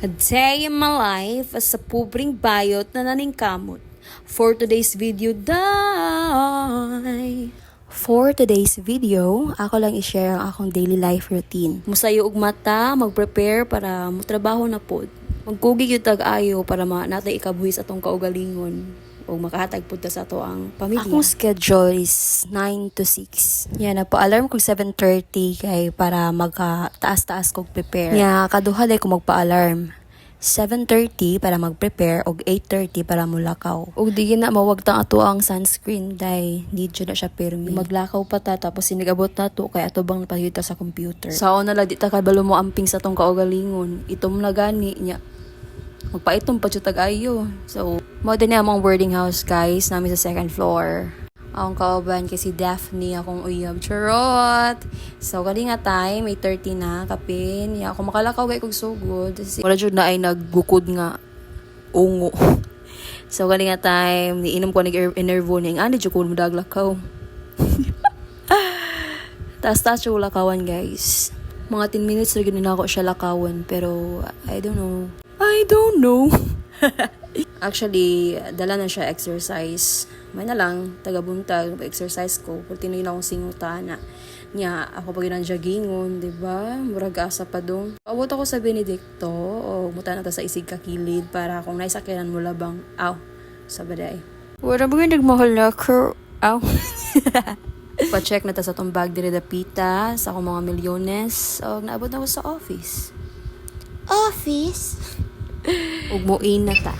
A day in my life as a pubring bayot na naningkamot. For today's video, For today's video, ako lang i-share ang akong daily life routine. Musayo og mata, mag-prepare para mutrabaho na pod. Magkugi yung tag-ayo para natay ikabuhis atong kaugalingon o makahatag po ta sa ato ang pamilya. Akong schedule is 9 to 6. Yan, nagpa-alarm kong 7:30 kay para magka-taas-taas kong prepare. Yan, kaduha day ko magpa-alarm. 7:30 para mag-prepare og 8:30 para mulakaw. Og di na mawagtang ato ang sunscreen dai di jud na siya permi. Maglakaw pa ta tapos sinigabot na to kay ato bang pahita sa computer. Sao na la di ta kabalo mo amping sa tong kaugalingon. Itom na gani nya. Magpaitom pa jud tag-ayo. So, mo din among boarding house guys, namin sa second floor. Akong kauban kay si Daphne, akong uyab. Charot! So, kali nga time, 8:30 na, kapin. Ako makalakaw kay kog sugod. Wala jud na ay naggukod nga ungo. So, kali nga time, niinom ko nag-enervo ning ani jud ko mudaglakaw. Tas-tas yung lakawan guys. Mga 10 minutes na gina ako siya lakawan, pero I don't know. Actually, dala na siya exercise. May na lang, taga-buntag, exercise ko. Pagtinoy na akong singutana. Nya, ako pag yun ang joggingon, diba? Murag asa pa dong. Paabot ako sa Benedicto, o muta na ta sa isig kakilid para kung naisakyanan mo labang, sa baday. Wala ba yung nagmahal na ako? Pa-check na ta sa tong bag dire dapita, sa akong mga milyones. O, naabot na ako sa office. Ug muin na ta.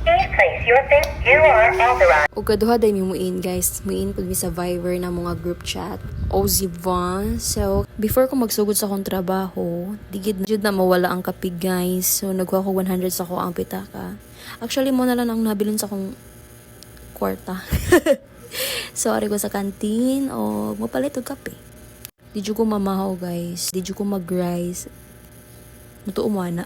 Please place your thing. You are authorized. Ug kaduha day mi muin guys. Muin pud mi sa Viber na mga group chat. OZ1. So, before ko magsugod sa akong trabaho, digid jud na mawala ang kapig guys. So, nagkuha ko 100 sa ko ang pitaka. Actually, mo na lang ang nabilin sa akong kwarta. So, ari ko sa kantin o mapalit og kape. Di jud ko mamahaw guys. Di jud ko mag-rise. Mutuumana.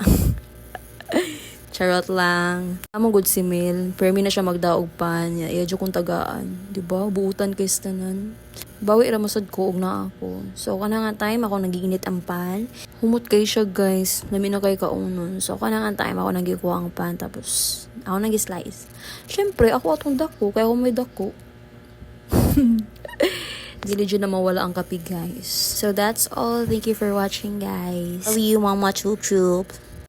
Charot lang. Among good si Mel. Pero na siya magdaog pan. Iya kong tagaan. Diba? Buutan kay stanan. Bawi ramasad ko og na ako. So, kana nga time ako nagiinit ang pan. Humot kay siya guys. Lami na kay kaunon. So, kana nga time ako nagikuha ang pan. Tapos, ako nag-slice. Siyempre, ako atong dako. Kaya ako may dako. Dili dyan na mawala ang kape guys. So, that's all. Thank you for watching guys. Love you, Mama Chup Chup.